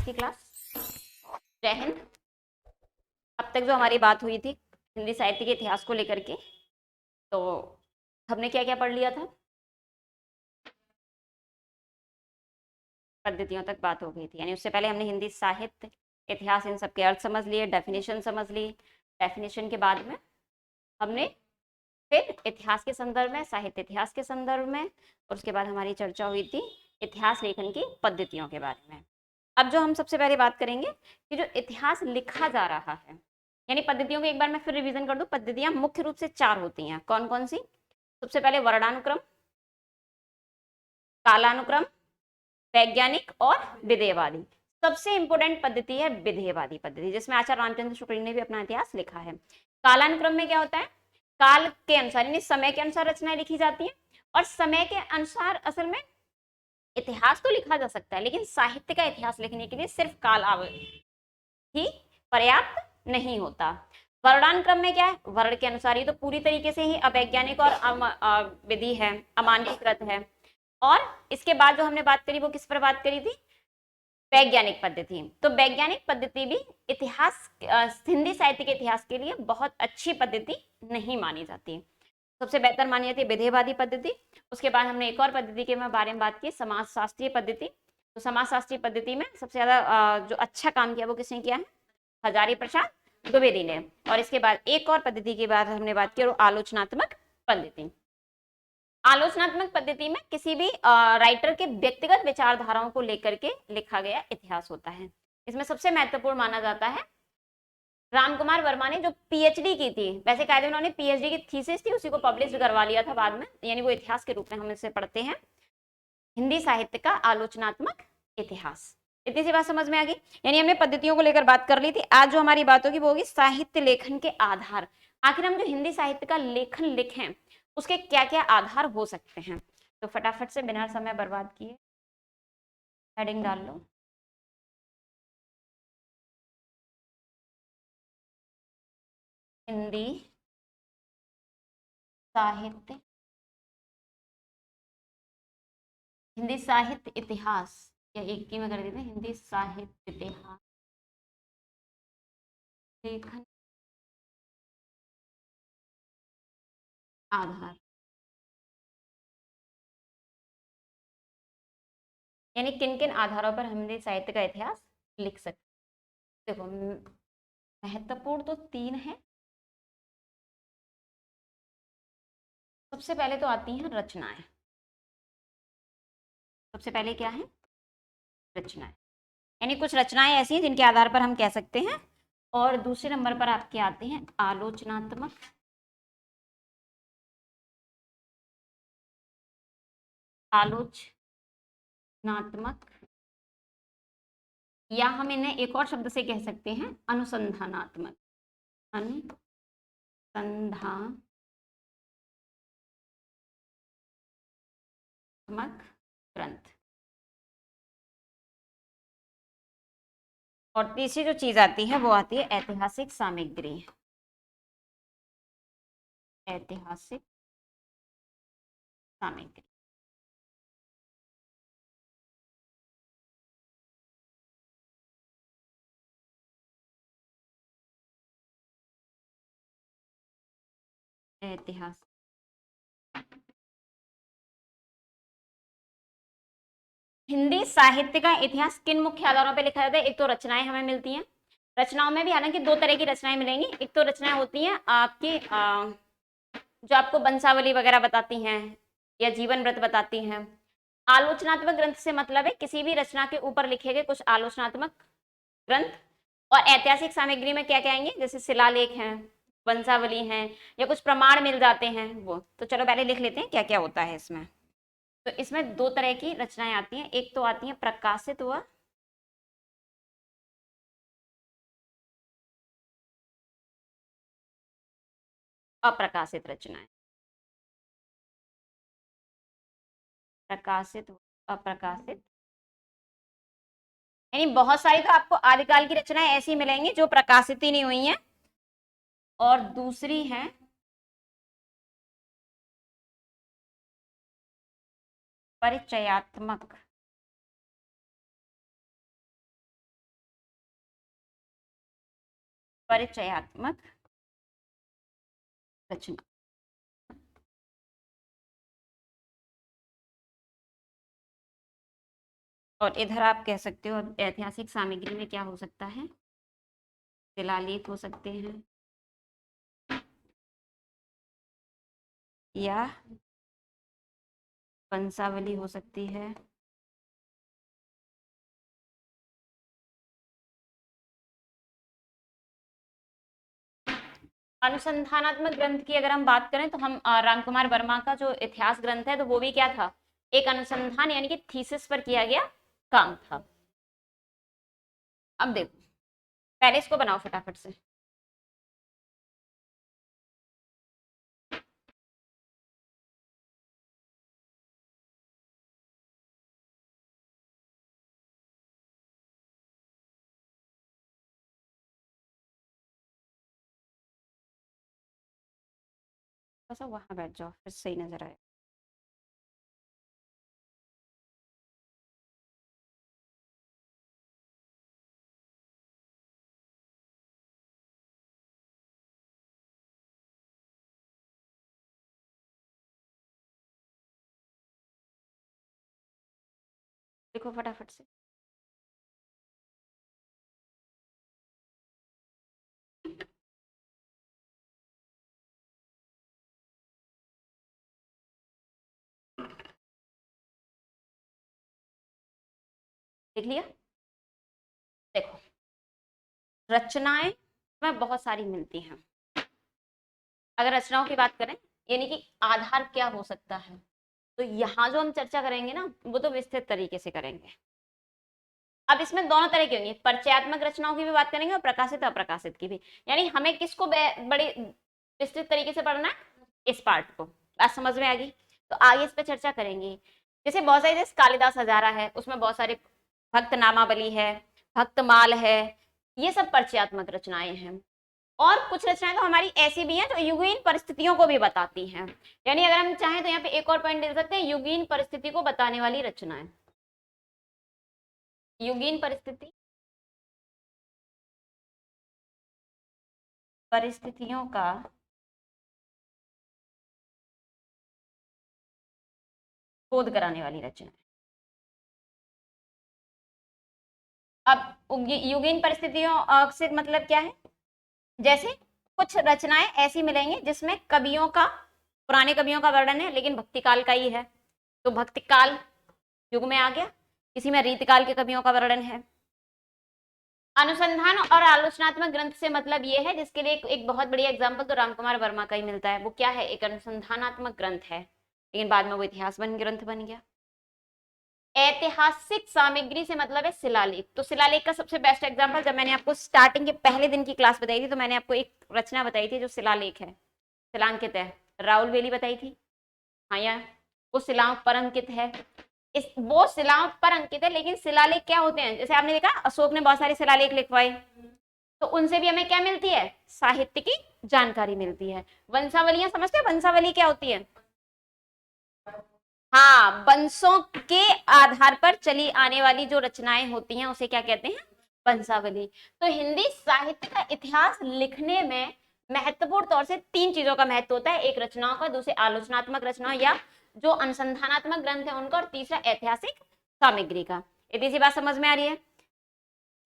की क्लास। जय हिंद। अब तक जो हमारी बात हुई थी हिंदी साहित्य के इतिहास को लेकर के, तो हमने क्या क्या पढ़ लिया था? पद्धतियों तक बात हो गई थी, यानी उससे पहले हमने हिंदी साहित्य, इतिहास, इन सब के अर्थ समझ लिए, डेफिनेशन समझ ली। डेफिनेशन के बाद में हमने फिर इतिहास के संदर्भ में, साहित्य इतिहास के संदर्भ में, और उसके बाद हमारी चर्चा हुई थी इतिहास लेखन की पद्धतियों के बारे में। अब जो हम सबसे पहले बात करेंगे कि जो इतिहास लिखा जा रहा है, यानी पद्धतियों को एक बार मैं फिर रिवीजन कर दूं। पद्धतियां मुख्य रूप से 4 होती हैं। कौन कौन सी? सबसे पहले वर्णानुक्रम, कालानुक्रम, वैज्ञानिक और विधेयवादी। सबसे इंपॉर्टेंट पद्धति है विधेयवादी पद्धति, जिसमें आचार्य रामचंद्र शुक्ल ने भी अपना इतिहास लिखा है। कालानुक्रम में क्या होता है? काल के अनुसार, यानी समय के अनुसार रचनाएं लिखी जाती हैं, और समय के अनुसार असल में इतिहास तो लिखा जा सकता है, लेकिन साहित्य का इतिहास लिखने के लिए सिर्फ काल ही पर्याप्त नहीं होता। वर्णानुक्रम में क्या है? वर्ण के अनुसार, ये तो पूरी तरीके से ही अवैज्ञानिक और विधि है, अमानकीकृत है। और इसके बाद जो हमने बात करी वो किस पर बात करी थी? वैज्ञानिक पद्धति। तो वैज्ञानिक पद्धति भी इतिहास, हिंदी साहित्य के इतिहास के लिए बहुत अच्छी पद्धति नहीं मानी जाती। सबसे बेहतर मानी जाती है विधेयवादी पद्धति। उसके बाद हमने एक और पद्धति के बारे में बात की, समाजशास्त्रीय पद्धति। तो समाजशास्त्रीय पद्धति में सबसे ज्यादा जो अच्छा काम किया वो किसने किया है? हजारी प्रसाद द्विवेदी ने। और इसके बाद एक और पद्धति की बात हमने बात की, और आलोचनात्मक पद्धति। आलोचनात्मक पद्धति में किसी भी राइटर के व्यक्तिगत विचारधाराओं को लेकर के लिखा गया इतिहास होता है। इसमें सबसे महत्वपूर्ण माना जाता है रामकुमार वर्मा ने जो पीएचडी की थी, वैसे कायदे उन्होंने पीएचडी की थीसिस थी, उसी को पब्लिश करवा लिया था बाद में, यानी वो इतिहास के रूप में हम इसे पढ़ते हैं, हिंदी साहित्य का आलोचनात्मक इतिहास। इतनी सी बात समझ में आ गई? यानी हमने पद्धतियों को लेकर बात कर ली थी। आज जो हमारी बात होगी वो होगी साहित्य लेखन के आधार। आखिर हम जो हिंदी साहित्य का लेखन लिखें उसके क्या क्या आधार हो सकते हैं। तो फटाफट से बिना समय बर्बाद किए हेडिंग डाल लो। हिंदी साहित्य, हिंदी साहित्य इतिहास, या एक ही में कर देते हैं, हिंदी साहित्य इतिहास लेखन आधार। यानी किन किन आधारों पर हम हिंदी साहित्य का इतिहास लिख सकते। देखो, महत्वपूर्ण तो 3 है। सबसे पहले तो आती हैं रचनाएं। सबसे पहले क्या है? रचनाएं। यानी कुछ रचनाएं ऐसी हैं जिनके आधार पर हम कह सकते हैं। और दूसरे नंबर पर आपके आते हैं आलोचनात्मक, आलोचनात्मक, या हम इन्हें एक और शब्द से कह सकते हैं अनुसंधानात्मक, अनुसंधानात्मक ग्रंथ। और तीसरी जो चीज आती है वो आती है ऐतिहासिक सामग्री। ऐतिहासिक सामग्री। इतिहास, हिंदी साहित्य का इतिहास किन मुख्य आधारों पर लिखा जाता है? एक तो रचनाएं हमें मिलती हैं। रचनाओं में भी हालांकि 2 तरह की रचनाएं मिलेंगी। एक तो रचनाएं होती हैं आपकी जो आपको वंशावली वगैरह बताती हैं या जीवन व्रत बताती हैं। आलोचनात्मक ग्रंथ से मतलब है किसी भी रचना के ऊपर लिखे गए कुछ आलोचनात्मक ग्रंथ। और ऐतिहासिक सामग्री में क्या कहेंगे? जैसे शिलालेख हैं, वंशावली हैं, या कुछ प्रमाण मिल जाते हैं वो। तो चलो पहले लिख लेते हैं क्या क्या होता है इसमें। तो इसमें 2 तरह की रचनाएं आती हैं। एक तो आती हैं प्रकाशित व अप्रकाशित रचनाएं। प्रकाशित, अप्रकाशित, यानी बहुत सारी तो आपको आदिकाल की रचनाएं ऐसी मिलेंगी जो प्रकाशित ही नहीं हुई हैं। और दूसरी है परिचयात्मक परिचयात्मक रचना। और इधर आप कह सकते हो ऐतिहासिक सामग्री में क्या हो सकता है, शिलालेख हो सकते हैं या वंशावली हो सकती है, अनुसंधानात्मक ग्रंथ की अगर हम बात करें तो हम रामकुमार वर्मा का जो इतिहास ग्रंथ है तो वो भी क्या था, एक अनुसंधान यानी कि थीसिस पर किया गया काम था। अब देखो पहले इसको बनाओ फटाफट से। थोड़ा वहां बैठ जाओ फिर सही नजर आए। देखो फटाफट से। देख लिया। देखो रचनाएं में बहुत सारी मिलती हैं। अगर रचनाओं की बात करें यानी कि आधार क्या हो सकता है, तो यहाँ जो हम चर्चा करेंगे ना वो तो विस्तृत तरीके से करेंगे। अब इसमें दोनों तरह की होंगी, परिचयात्मक रचनाओं की भी बात करेंगे और प्रकाशित अप्रकाशित की भी। यानी हमें किसको बड़ी विस्तृत तरीके से पढ़ना है, इस पार्ट को। बात समझ में आ गई? तो आगे इस पर चर्चा करेंगे। जैसे बहुत सारे, जैसे कालिदास हजारा है उसमें बहुत सारे, भक्त नामावली है, भक्तमाल है, ये सब परिचयात्मक रचनाएं हैं। और कुछ रचनाएं तो हमारी ऐसी भी हैं जो युगीन परिस्थितियों को भी बताती हैं। यानी अगर हम चाहें तो यहाँ पे एक और पॉइंट दे सकते हैं, युगीन परिस्थिति को बताने वाली रचनाएं। युगीन परिस्थितियों का बोध कराने वाली रचना। अब युगीन परिस्थितियों से मतलब क्या है, जैसे कुछ रचनाएं ऐसी मिलेंगी जिसमें कवियों का, पुराने कवियों का वर्णन है लेकिन भक्ति काल का ही है, तो भक्ति काल युग में आ गया। इसी में रीतकाल के कवियों का वर्णन है। अनुसंधान और आलोचनात्मक ग्रंथ से मतलब ये है, जिसके लिए एक बहुत बढ़िया एग्जांपल तो रामकुमार वर्मा का ही मिलता है। वो क्या है, एक अनुसंधानात्मक ग्रंथ है लेकिन बाद में वो इतिहास ग्रंथ बन गया। ऐतिहासिक सामग्री से मतलब है शिलालेख। तो शिलालेख का सबसे बेस्ट एग्जांपल, जब मैंने आपको स्टार्टिंग के पहले दिन की क्लास बताई थी तो मैंने आपको एक रचना बताई थी जो शिलालेख है, शिलांकित है, राउल वेली बताई थी। हाँ या वो शिलाओं पर अंकित है, इस वो शिलाओं पर अंकित है। लेकिन शिलालेख क्या होते हैं, जैसे आपने देखा अशोक ने बहुत सारे शिलालेख लिखवाए, तो उनसे भी हमें क्या मिलती है, साहित्य की जानकारी मिलती है। वंशावलियां समझते हैं, वंशावली क्या होती है? हाँ, वंशों के आधार पर चली आने वाली जो रचनाएं होती हैं उसे क्या कहते हैं, वंशावली। तो हिंदी साहित्य का इतिहास लिखने में महत्वपूर्ण तौर से तीन चीजों का महत्व होता है, एक रचनाओं का, दूसरे आलोचनात्मक रचना या जो अनुसंधानात्मक ग्रंथ है उनका, और तीसरा ऐतिहासिक सामग्री का। इतनी सी बात समझ में आ रही है?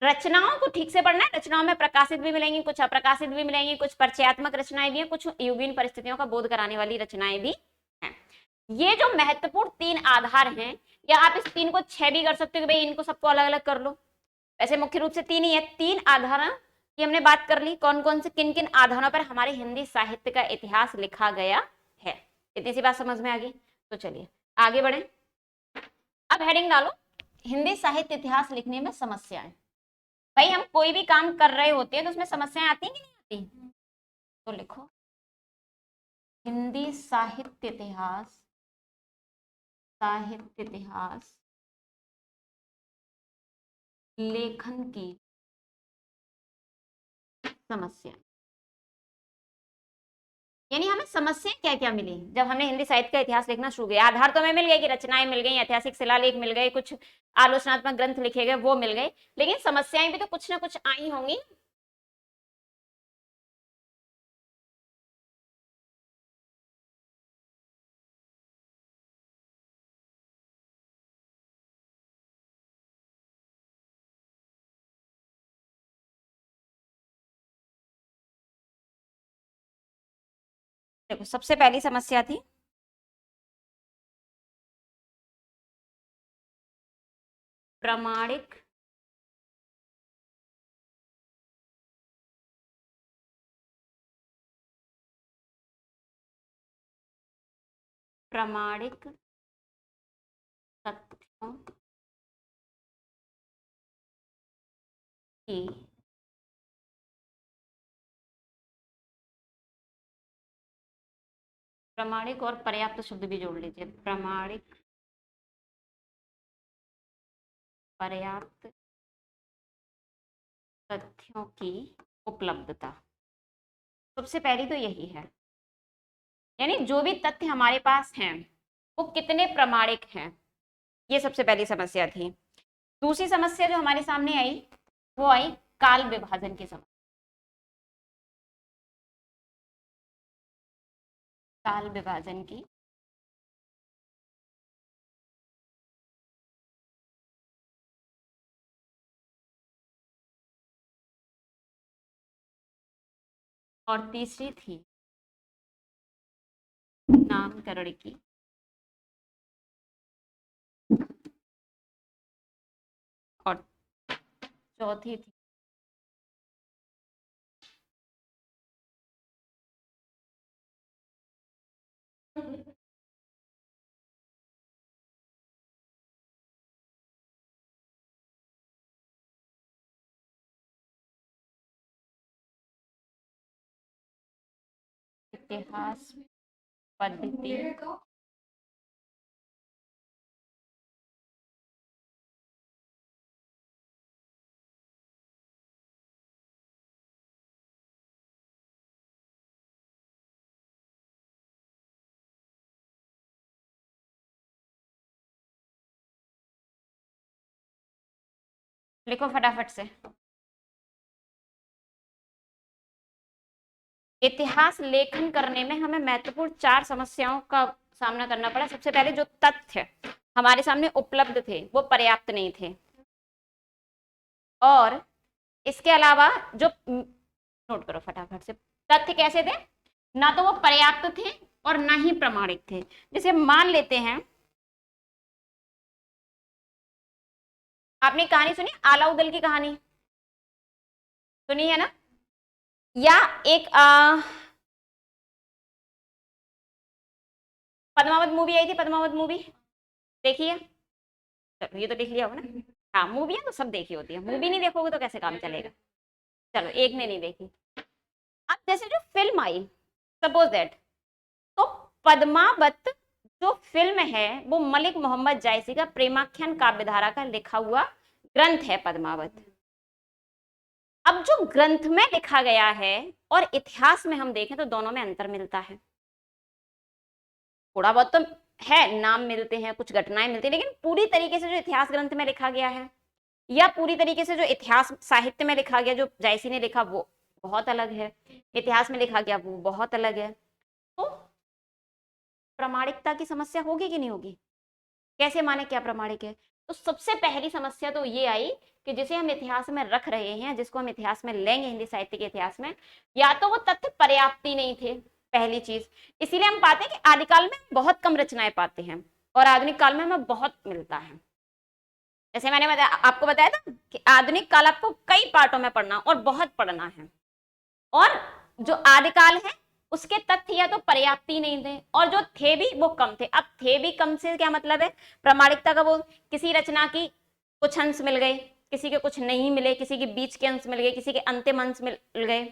रचनाओं को ठीक से पढ़ना है। रचनाओं में प्रकाशित भी मिलेंगी, कुछ अप्रकाशित भी मिलेंगी, कुछ परिचयात्मक रचनाएं भी हैं, कुछ युगीन परिस्थितियों का बोध कराने वाली रचनाएं भी हैं। ये जो महत्वपूर्ण तीन आधार हैं, या आप इस तीन को 6 भी कर सकते हो कि भाई इनको सबको अलग अलग कर लो। वैसे मुख्य रूप से तीन ही है। तीन आधार की हमने बात कर ली, कौन कौन से, किन किन आधारों पर हमारे हिंदी साहित्य का इतिहास लिखा गया है। इतनी सी बात समझ में आ गई? तो चलिए आगे बढ़े। अब हेडिंग डालो, हिंदी साहित्य इतिहास लिखने में समस्याएं। भाई हम कोई भी काम कर रहे होते हैं तो उसमें समस्याएं आती हैं कि नहीं आती? तो लिखो हिंदी साहित्य इतिहास, साहित्य इतिहास लेखन की समस्या। यानी हमें समस्या क्या क्या मिली जब हमने हिंदी साहित्य का इतिहास लिखना शुरू किया। आधार तो हमें मिल गए कि रचनाएं मिल गई, ऐतिहासिक शिलालेख मिल गए, कुछ आलोचनात्मक ग्रंथ लिखे गए, वो मिल गए, लेकिन समस्याएं भी तो कुछ ना कुछ आई होंगी। देखो सबसे पहली समस्या थी प्रामाणिक प्रामाणिक तथ्यों की प्रामाणिक और पर्याप्त शब्द भी जोड़ लीजिए, प्रामाणिक पर्याप्त तथ्यों की उपलब्धता। सबसे पहली तो यही है, यानी जो भी तथ्य हमारे पास हैं वो कितने प्रामाणिक हैं, ये सबसे पहली समस्या थी। दूसरी समस्या जो हमारे सामने आई वो आई काल विभाजन की समस्या। काल विभाजन की और तीसरी थी नामकरण की और चौथी थी इतिहास पद्धति लिखो फटाफट से। इतिहास लेखन करने में हमें महत्वपूर्ण 4 समस्याओं का सामना करना पड़ा। सबसे पहले जो तथ्य हमारे सामने उपलब्ध थे वो पर्याप्त नहीं थे, और इसके अलावा जो नोट करो फटाफट से, तथ्य कैसे थे, ना तो वो पर्याप्त थे और ना ही प्रामाणिक थे। जैसे मान लेते हैं, आपने कहानी सुनी आला उदल की कहानी, सुनी है ना, या एक पद्मावत मूवी आई थी, पद्मावत मूवी देखी है, चलो ये तो देख लिया होगा ना। हाँ मूवियाँ तो सब देखी होती है, मूवी नहीं देखोगे तो कैसे काम चलेगा। चलो एक ने नहीं देखी। अब जैसे जो फिल्म आई, सपोज दैट, तो पद्मावत जो फिल्म है वो मलिक मोहम्मद जायसी का प्रेमाख्यान काव्यधारा का लिखा हुआ ग्रंथ है पद्मावत। अब जो ग्रंथ में लिखा गया है और इतिहास में हम देखें तो दोनों में अंतर मिलता है। थोड़ा बहुत तो है, नाम मिलते हैं, कुछ घटनाएं मिलती हैं, लेकिन पूरी तरीके से जो इतिहास ग्रंथ में लिखा गया है या पूरी तरीके से जो इतिहास साहित्य में लिखा गया, जो जायसी ने लिखा, वो बहुत अलग है। इतिहास में लिखा गया वो बहुत अलग है। तो प्रामाणिकता की समस्या होगी कि नहीं होगी, कैसे माने क्या प्रामाणिक है। तो सबसे पहली समस्या तो ये आई कि जिसे हम इतिहास में रख रहे हैं, जिसको हम इतिहास में लेंगे हिंदी साहित्य के इतिहास में, या तो वो तथ्य पर्याप्त ही नहीं थे, पहली चीज। इसीलिए हम पाते हैं कि आदिकाल में बहुत कम रचनाएं पाते हैं और आधुनिक काल में हमें बहुत मिलता है। जैसे मैंने आपको बताया था कि आधुनिक काल आपको कई पार्टों में पढ़ना और बहुत पढ़ना है, और जो आदिकाल है उसके तथ्य या तो पर्याप्त ही नहीं थे, और जो थे भी वो कम थे। अब थे भी कम से क्या मतलब है, प्रामाणिकता का वो किसी रचना की कुछ अंश मिल गए, किसी के कुछ नहीं मिले, किसी के बीच के अंश मिल गए, किसी के अंतिम अंश मिल गए।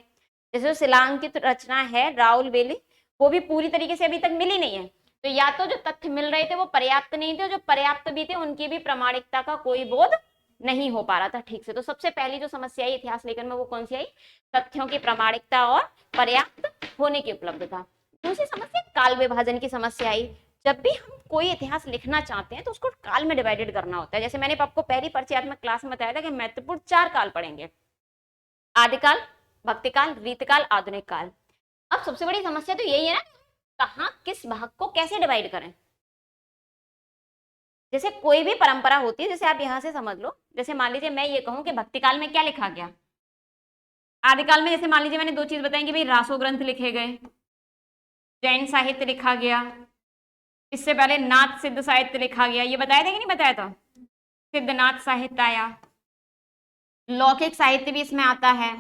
जैसे शिलांकित रचना है राउल वेली, वो भी पूरी तरीके से अभी तक मिली नहीं है। तो या तो जो तथ्य मिल रहे थे वो पर्याप्त नहीं थे, और जो पर्याप्त भी थे उनकी भी प्रामाणिकता का कोई बोध नहीं हो पा रहा था ठीक से। तो सबसे पहली जो समस्या आई इतिहास लेखन में वो कौन सी आई, तथ्यों की प्रामाणिकता और पर्याप्त होने की उपलब्धता। दूसरी समस्या काल विभाजन की समस्या आई। जब भी हम कोई इतिहास लिखना चाहते हैं तो उसको काल में डिवाइडेड करना होता है। जैसे मैंने आपको पहली परिचयात्मक क्लास में बताया था कि महत्वपूर्ण 4 काल पढ़ेंगे, आदिकाल, भक्तिकाल, रीतकाल, आधुनिक काल। अब सबसे बड़ी समस्या तो यही है ना, कहाँ किस भाग को कैसे डिवाइड करें। जैसे कोई भी परंपरा होती है, जैसे आप यहां से समझ लो, जैसे मान लीजिए मैं ये कहूं कि भक्तिकाल में क्या लिखा गया, आदिकाल में जैसे मान लीजिए मैंने 2 चीज बताई कि भाई रासो ग्रंथ लिखे गए, जैन साहित्य लिखा गया, इससे पहले नाथ सिद्ध साहित्य लिखा गया, ये बताया था कि नहीं बताया था, सिद्धनाथ साहित्य आया, लौकिक साहित्य भी इसमें आता है।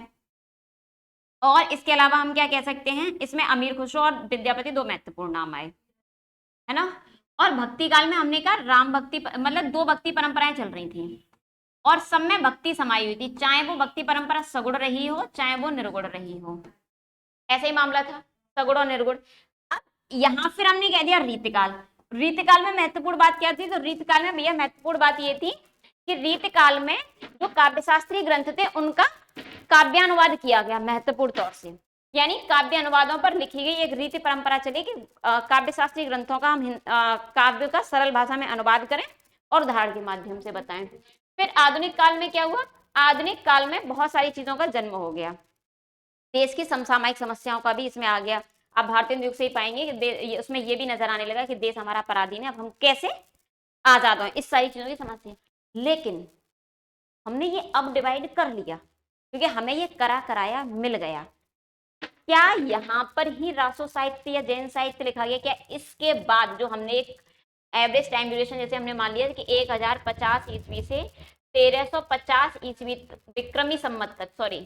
और इसके अलावा हम क्या कह सकते हैं, इसमें अमीर खुसरो और विद्यापति दो महत्वपूर्ण नाम आए, है ना। और भक्ति काल में हमने कहा राम भक्ति, मतलब दो भक्ति परंपराएं चल रही थी और सब में भक्ति समाई हुई थी, चाहे वो भक्ति परंपरा सगुण रही हो चाहे वो निर्गुण रही हो, ऐसा ही मामला था, सगुण और निर्गुण। अब यहां फिर हमने कह दिया रीतिकाल। रीतिकाल में महत्वपूर्ण बात क्या थी, तो रीतिकाल में भैया महत्वपूर्ण बात ये थी कि रीतिकाल में जो काव्यशास्त्रीय ग्रंथ थे उनका काव्यानुवाद किया गया महत्वपूर्ण तौर से, यानी काव्य अनुवादों पर लिखी गई एक रीति परंपरा चली कि काव्यशास्त्रीय ग्रंथों का हम काव्य का सरल भाषा में अनुवाद करें और उदाहरण के माध्यम से बताएं। फिर आधुनिक काल में क्या हुआ, आधुनिक काल में बहुत सारी चीजों का जन्म हो गया, देश की समसामयिक समस्याओं का भी इसमें आ गया। आप भारतीय युग से ही पाएंगे कि उसमें ये भी नजर आने लगा कि देश हमारा पराधीन है, अब हम कैसे आजाद हो, इस सारी चीजों की समस्या। लेकिन हमने ये अब डिवाइड कर लिया क्योंकि हमें ये करा कराया मिल गया। क्या यहाँ पर ही रासो साहित्य या जैन साहित्य लिखा गया, क्या इसके बाद जो हमने एक एवरेज टाइम ड्यूरेशन जैसे हमने मान लिया कि 1050 ईस्वी से 1350 ईस्वी विक्रमी संवत तक, सॉरी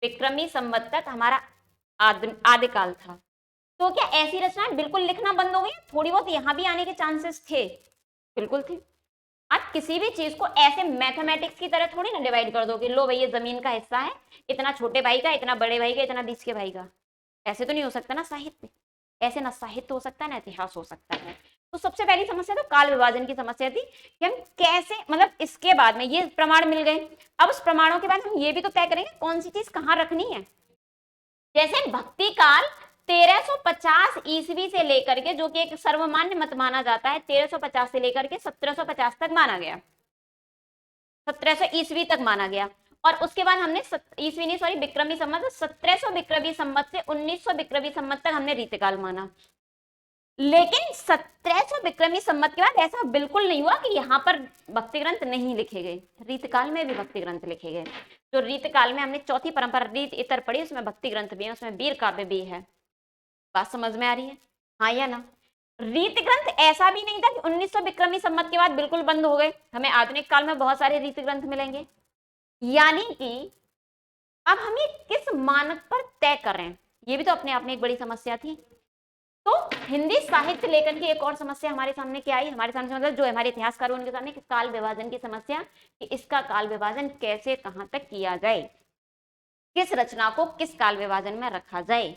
विक्रमी संवत तक हमारा आदिकाल था, तो क्या ऐसी रचनाएं बिल्कुल लिखना बंद हो गई, थोड़ी बहुत यहाँ भी आने के चांसेस थे, बिल्कुल थे। आप किसी भी चीज को ऐसे मैथमेटिक्स की तरह थोड़ी ना डिवाइड कर दोगे, लो भाई ये जमीन का हिस्सा है, इतना छोटे भाई का, इतना बड़े भाई का, इतना बीच के भाई का, ऐसे तो नहीं हो सकता ना साहित्य, ऐसे ना साहित्य हो सकता है ना इतिहास हो सकता है। तो सबसे पहली समस्या तो काल विभाजन की समस्या थी कि हम कैसे, मतलब इसके बाद में ये प्रमाण मिल गए, अब उस प्रमाणों के बाद हम ये भी तो तय करेंगे कौन सी चीज कहाँ रखनी है। जैसे भक्ति काल 1350 ईस्वी से लेकर के, जो कि एक सर्वमान्य मत माना जाता है, 1350 से लेकर के 1750 तक माना गया, 1700 ईस्वी तक माना गया। और उसके बाद हमने ईस्वी नहीं सॉरी विक्रमी संवत, 1700 विक्रमी संवत से 1900 विक्रमी संवत तक हमने रीतिकाल माना। लेकिन 1700 विक्रमी संवत के बाद ऐसा बिल्कुल नहीं हुआ कि यहाँ पर भक्ति ग्रंथ नहीं लिखे गए, रीतकाल में भी भक्ति ग्रंथ लिखे गए। जो रीतकाल में हमने चौथी परंपरा रीत इतर पढ़ी, उसमें भक्ति ग्रंथ भी है, उसमें वीर काव्य भी है। बात समझ में आ रही है, हाँ या ना। रीत ग्रंथ ऐसा भी नहीं था कि 1900 विक्रमी संवत के बाद बिल्कुल बंद हो गए, हमें आधुनिक काल में बहुत सारे रीत ग्रंथ मिलेंगे। यानी कि अब हम ये किस मानक पर तय कर रहे हैं, ये भी तो अपने आप में एक बड़ी समस्या थी। तो हिंदी साहित्य लेखन की एक और समस्या हमारे सामने क्या आई, हमारे सामने मतलब जो हमारे इतिहासकार उनके सामने काल विभाजन की समस्या, कि इसका काल विभाजन कैसे कहां तक किया जाए, किस रचना को किस काल विभाजन में रखा जाए।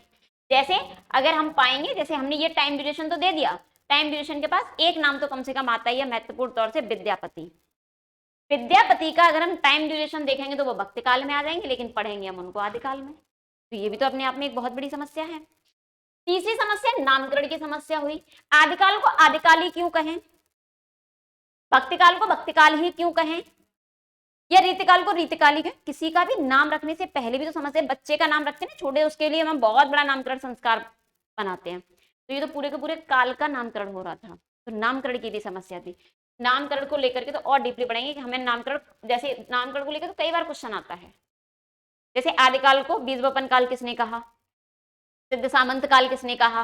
जैसे अगर हम पाएंगे, जैसे हमने ये टाइम ड्यूरेशन तो दे दिया, टाइम ड्यूरेशन के पास एक नाम तो कम से कम आता ही है महत्वपूर्ण तौर से, विद्यापति। विद्यापति का अगर हम टाइम ड्यूरेशन देखेंगे तो वो भक्ति काल में आ जाएंगे, लेकिन पढ़ेंगे हम उनको आदिकाल में, तो ये भी तो अपने आप में एक बहुत बड़ी समस्या है। तीसरी समस्या नामकरण की समस्या हुई, आदिकाल को आदिकाल ही क्यों कहें, भक्तिकाल को भक्तिकाल ही क्यों कहें, या रीतिकाल को रीतिकाल ही कहें। किसी का भी नाम रखने से पहले भी तो समझते हैं, बच्चे का नाम रखते हैं ना छोटे, उसके लिए हम बहुत बड़ा नामकरण संस्कार बनाते हैं, तो ये तो पूरे के पूरे काल का नामकरण हो रहा था, तो नामकरण की भी समस्या थी। नामकरण को लेकर के तो और डीपली पढ़ेंगे कि हमें नामकरण, जैसे नामकरण को लेकर तो कई बार क्वेश्चन आता है, जैसे आदिकाल को बीजवपन काल किसने कहा, सिद्ध सामंत काल किसने कहा,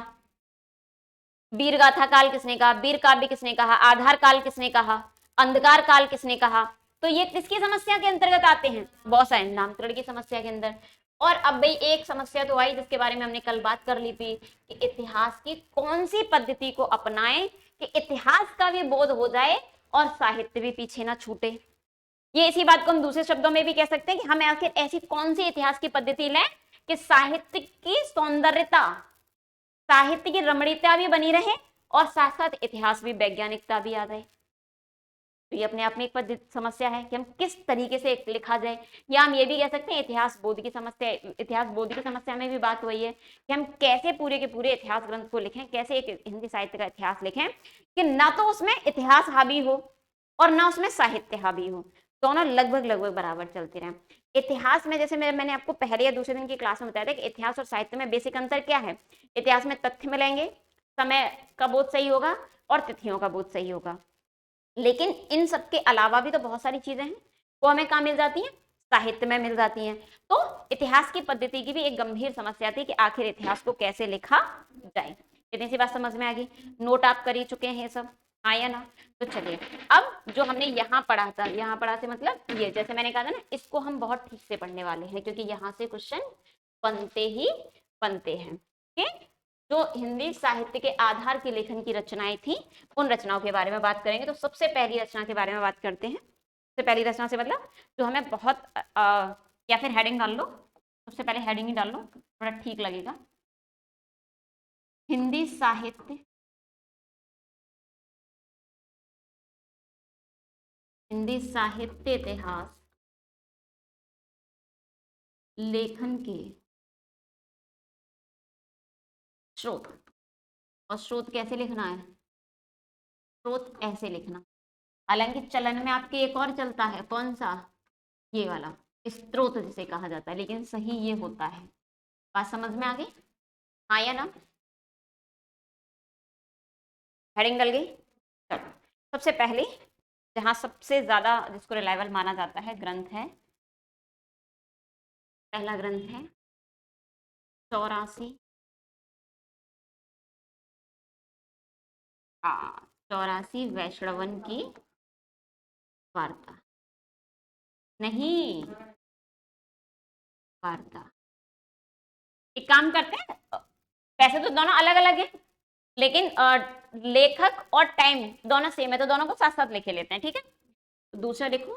वीर गाथा काल किसने कहा, वीर काव्य किसने कहा, आधार काल किसने कहा, अंधकार काल किसने कहा, तो ये किसकी समस्या के अंतर्गत आते हैं, बहुत सारे नामकरण की समस्या के अंदर। और अब भाई एक समस्या तो आई जिसके बारे में हमने कल बात कर ली थी कि इतिहास की कौन सी पद्धति को अपनाएं कि इतिहास का भी बोध हो जाए और साहित्य भी पीछे ना छूटे। ये इसी बात को हम दूसरे शब्दों में भी कह सकते हैं कि हमें आखिर ऐसी कौन सी इतिहास की पद्धति लें कि साहित्य की सौंदर्यता, साहित्य की रमणीयता भी बनी रहे और साथ साथ इतिहास भी, वैज्ञानिकता भी आ जाए। तो ये अपने आप में एक समस्या है कि हम किस तरीके से लिखा जाए, या हम ये भी कह सकते हैं इतिहास बोध की समस्या। इतिहास बोध की समस्या में भी बात वही है कि हम कैसे पूरे के पूरे इतिहास ग्रंथ को लिखें, कैसे एक हिंदी साहित्य का इतिहास लिखें कि ना तो उसमें इतिहास हावी हो और ना उसमें साहित्य हावी हो, दोनों लगभग लगभग बराबर चलते रहें। इतिहास में जैसे मैंने आपको पहले या दूसरे दिन की क्लास में बताया था कि इतिहास और साहित्य में बेसिक अंतर क्या है। इतिहास में तथ्य मिलेंगे, समय का बोध सही होगा और तिथियों का बोध सही होगा, लेकिन इन सब के अलावा भी तो बहुत सारी चीजें हैं वो हमें कहाँ मिल जाती हैं, साहित्य में मिल जाती हैं। तो इतिहास की पद्धति की भी एक गंभीर समस्या थी कि आखिर इतिहास को कैसे लिखा जाए। इतनी सी बात समझ में आ गई। नोट आप कर ही चुके हैं ये सब, आया ना? तो चलिए, अब जो हमने यहाँ पढ़ा था, यहाँ पढ़ा से मतलब ये, जैसे मैंने कहा था ना, इसको हम बहुत ठीक से पढ़ने वाले हैं क्योंकि यहाँ से क्वेश्चन बनते ही बनते हैं। ठीक, जो हिंदी साहित्य के आधार की लेखन की रचनाएं थी, उन रचनाओं के बारे में बात करेंगे। तो सबसे पहली रचना के बारे में बात करते हैं। सबसे पहली रचना से मतलब जो हमें बहुत या फिर हेडिंग डाल लो, सबसे पहले हेडिंग ही डाल लो, थोड़ा ठीक लगेगा। हिंदी साहित्य, हिंदी साहित्य इतिहास लेखन के स्रोत। और स्रोत कैसे लिखना है? स्रोत ऐसे लिखना। हालांकि चलन में आपके एक और चलता है, कौन सा? ये वाला, स्रोत जिसे कहा जाता है, लेकिन सही ये होता है। बात समझ में आ गई? हाँ या ना? हेडिंग डल गई? चलो, सबसे पहले जहां सबसे ज्यादा जिसको रिलायबल माना जाता है ग्रंथ है, पहला ग्रंथ है 84, हाँ 84 वैष्णवन की वार्ता। नहीं, वार्ता। एक काम करते हैं, वैसे तो दोनों अलग अलग है, लेकिन लेखक और टाइम दोनों सेम है, तो दोनों को साथ साथ लिखे लेते हैं, ठीक है? तो दूसरा देखो,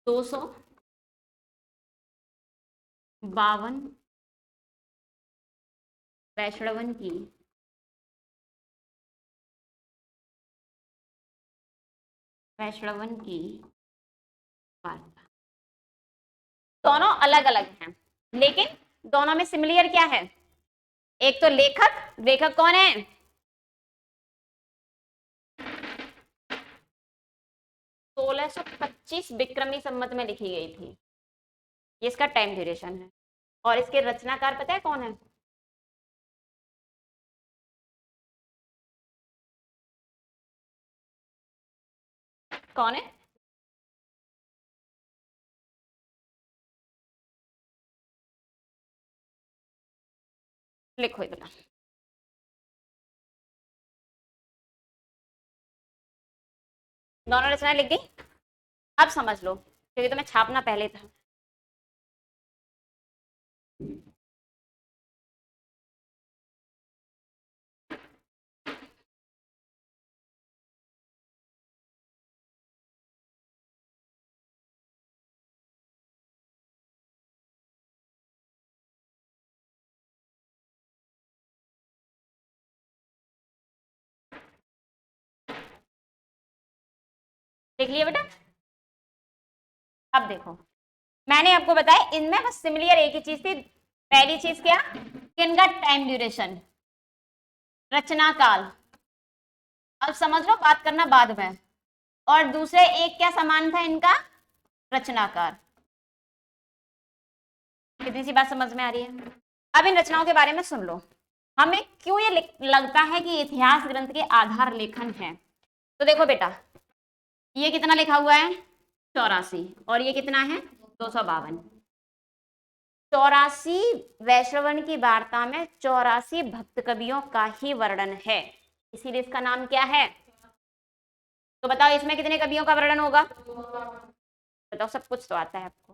252 वैष्णवन की वार्ता। दोनों अलग अलग हैं, लेकिन दोनों में सिमिलर क्या है? एक तो लेखक, लेखक कौन है? सोलह सौ 25 विक्रमी संवत में लिखी गई थी। ये इसका टाइम ड्यूरेशन है। और इसके रचनाकार पता है कौन है? कौन है? लिखो इतना। दोनों रचनाएं लिख गई? अब समझ लो, क्योंकि तुम्हें छापना पहले था। देख लिया बेटा? अब देखो, मैंने आपको बताया इनमें बस सिमिलर एक ही चीज थी। पहली चीज क्या? इनका टाइम ड्यूरेशन, रचना काल। अब समझ लो, बात करना बाद में। और दूसरे एक क्या समान था इनका? रचनाकार। कितनी सी बात समझ में आ रही है? अब इन रचनाओं के बारे में सुन लो। हमें क्यों ये लगता है कि इतिहास ग्रंथ के आधार लेखन है? तो देखो बेटा, ये कितना लिखा हुआ है? 84। और ये कितना है? 252। 84 वैश्रवण की वार्ता में 84 भक्त कवियों का ही वर्णन है, इसीलिए इसका नाम क्या है? तो बताओ, इसमें कितने कवियों का वर्णन होगा? बताओ, सब कुछ तो आता है आपको,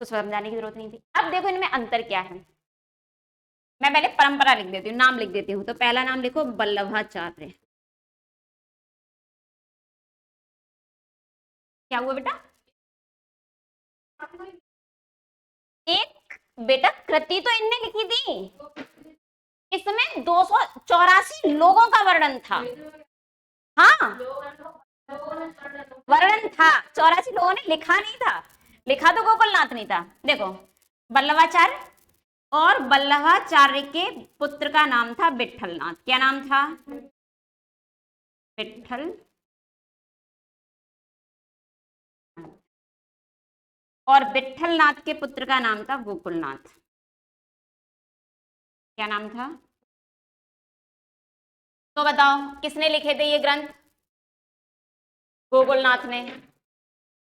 कुछ समझाने की जरूरत नहीं थी। अब देखो, इनमें अंतर क्या है। मैं पहले परंपरा लिख देती हूँ, नाम लिख देती हूँ। तो पहला नाम लिखो वल्लभाचार्य। क्या हुआ बेटा? एक बेटा कृति तो इनने लिखी थी, इसमें 284 लोगों का वर्णन था। हाँ, वर्णन था, 84 लोगों ने लिखा नहीं था। लिखा तो गोकुलनाथ नहीं था। देखो, वल्लभाचार्य, और वल्लभाचार्य के पुत्र का नाम था विठलनाथ। क्या नाम था? विठल। और विठलनाथ के पुत्र का नाम था गोकुलनाथ। क्या नाम था? तो बताओ, किसने लिखे थे ये ग्रंथ? गोकुलनाथ ने।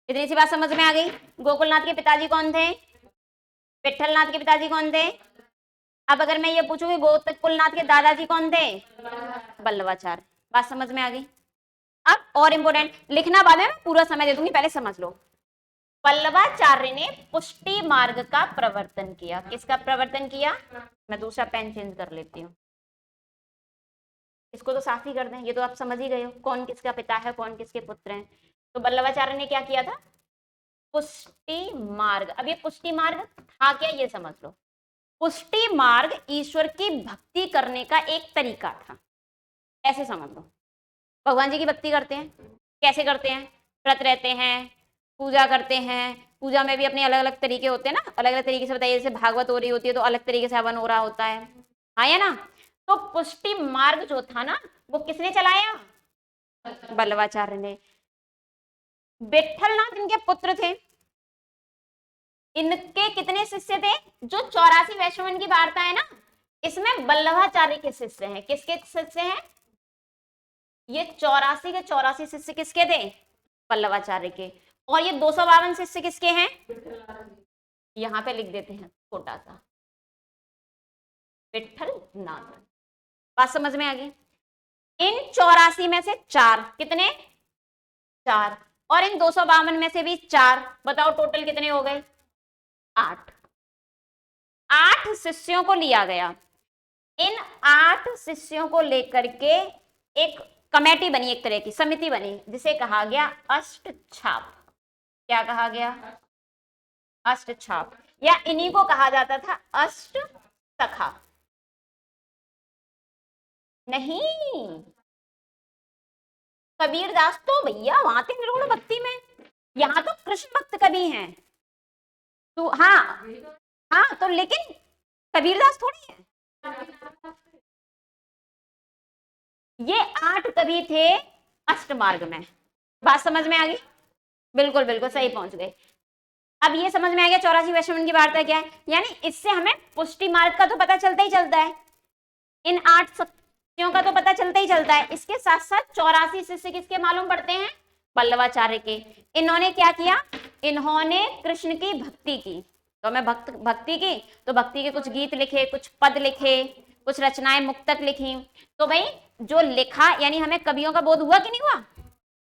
इतनी सी बात समझ में आ गई। गोकुलनाथ के पिताजी कौन थे? विठलनाथ के पिताजी कौन थे? अब अगर मैं ये पूछूं कि गोकुलनाथ के दादाजी कौन थे? बल्लवाचार्य। बात समझ में आ गई। अब और इंपोर्टेंट, लिखना बाद में, मैं पूरा समय दे दूंगी, पहले समझ लो। बल्लवाचार्य ने पुष्टि मार्ग का प्रवर्तन किया। किसका प्रवर्तन किया? मैं दूसरा पेन चेंज कर लेती हूँ, इसको तो साफ ही कर दें, ये तो आप समझ ही गए हो कौन किसका पिता है, कौन किसके पुत्र हैं। तो बल्लवाचार्य ने क्या किया था? पुष्टि मार्ग। अब ये पुष्टि मार्ग था क्या, ये समझ लो। पुष्टि मार्ग ईश्वर की भक्ति करने का एक तरीका था, ऐसे समझ लो। भगवान जी की भक्ति करते हैं, कैसे करते हैं? व्रत रहते हैं, पूजा करते हैं, पूजा में भी अपने अलग अलग तरीके होते हैं ना, अलग अलग तरीके से बताइए। जैसे भागवत हो रही होती है तो अलग तरीके से हवन हो रहा होता है, हाँ या ना। तो पुष्टि मार्ग जो था ना, वो किसने चलाया? बल्लवाचार्य ने। विठलनाथ इनके पुत्र थे। इनके कितने शिष्य थे? जो 84 वैष्णवन की वार्ता है ना, इसमें बल्लवाचार्य के शिष्य हैं। किसके शिष्य हैं? ये 84 के 84 शिष्य किसके थे? बल्लवाचार्य के। और ये 252 शिष्य किसके हैं? यहां पे लिख देते हैं छोटा सा, विठलनाथ। बात समझ में आ गई। इन 84 में से 4 कितने? 4। और इन 252 में से भी 4। बताओ टोटल कितने हो गए? 8। 8 शिष्यों को लिया गया। इन 8 शिष्यों को लेकर के एक कमेटी बनी, एक तरह की समिति बनी, जिसे कहा गया अष्टछाप। क्या कहा गया? अष्टछाप। या इन्हीं को कहा जाता था अष्ट सखा। नहीं, कबीरदास तो भैया वहां थे निर्गुण भक्ति में, यहाँ तो कृष्ण भक्त कवि हैं। तो हाँ हाँ, तो लेकिन कबीरदास थोड़ी है। ये 8 कवि थे अष्टमार्ग में। बात समझ में आ गई? बिल्कुल बिल्कुल सही पहुंच गए। अब ये समझ में आ गया 84 वैष्णवन की वार्ता क्या है। यानी इससे हमें पुष्टि मार्ग का तो पता चलता ही चलता है, इन 8 शिष्यों का तो पता चलता ही चलता है। इसके साथ साथ 84 शिष्य किसके मालूम पड़ते हैं? बल्लवाचार्य के। इन्होंने क्या किया? इन्होंने कृष्ण की भक्ति की। तो मैं भक्ति की, तो भक्ति के कुछ गीत लिखे, कुछ पद लिखे, कुछ रचनाएं मुक्तक लिखी। तो भाई जो लिखा, यानी हमें कवियों का बोध हुआ कि नहीं हुआ?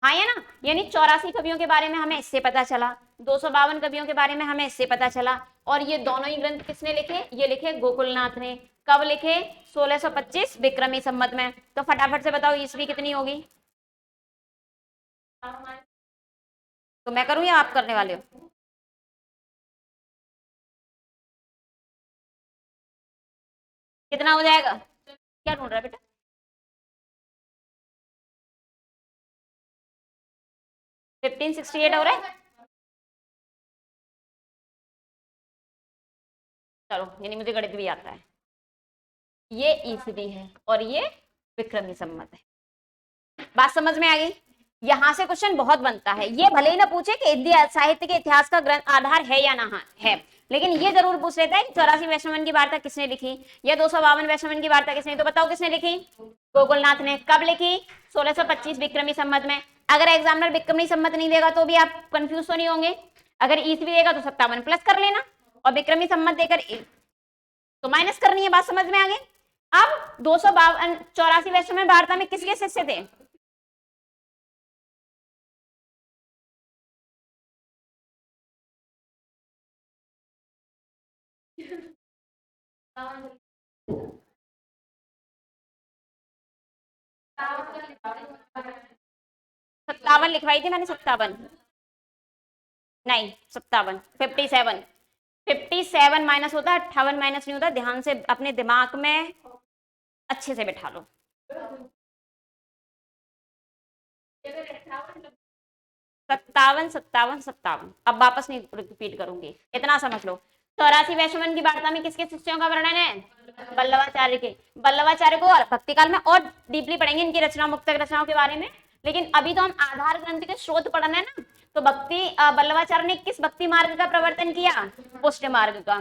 हाँ या ना। यानी 84 कवियों के बारे में हमें इससे पता चला, 252 कवियों के बारे में हमें इससे पता चला। और ये दोनों ही ग्रंथ किसने लिखे? ये लिखे गोकुलनाथ ने। कब लिखे? 1625 विक्रमी संवत में। तो फटाफट से बताओ ईस्वी कितनी होगी? तो मैं करूं या आप करने वाले हो? कितना हो जाएगा? क्या ढूंढ रहा है बेटा? 1568 हो रहा है। चलो, यानी मुझे गणित भी आता है। ये ईस्वी है और ये विक्रमी संवत है। बात समझ में आ गई? यहां से क्वेश्चन बहुत बनता है। ये भले ही ना पूछे कि साहित्य के इतिहास का ग्रंथ आधार है या ना है, लेकिन ये जरूर पूछ लेता है कि 84 वैष्णवन की वार्ता किसने लिखी, या 252 वैष्णवन की वार्ता किसने। तो बताओ किसने लिखी? गोकुलनाथ ने। कब लिखी? 1625 विक्रमी संवत में। अगर एग्जामिनर विक्रमी संवत नहीं देगा तो भी आप कंफ्यूज तो नहीं होंगे। अगर ईस्वी देगा तो 57 प्लस कर लेना, और विक्रमी संवत देकर तो माइनस करनी है। बात समझ में आ गई? अब 282 वैष्णवन वार्ता में किसके शिष्य थे? सत्तावन लिखवाई थी मैंने, 57 नहीं, 57, 57। 57 माइनस होता है, 58 माइनस नहीं होता। ध्यान से अपने दिमाग में अच्छे से बिठा लो। 57 57 57। अब वापस नहीं रिपीट करूंगी, इतना समझ लो। 84 वैष्णवन की वार्ता में किसके शिष्यों का वर्णन है? बल्लवाचार्य के। बल्लवाचार्य को भक्ति काल में और डीपली पढ़ेंगे, इनकी रचना मुक्तक रचनाओं के बारे में। लेकिन अभी तो हम आधार ग्रंथ के स्रोत पढ़ना है ना। तो भक्ति बल्लवाचार्य ने किस भक्ति मार्ग का प्रवर्तन किया? पुष्टि मार्ग का।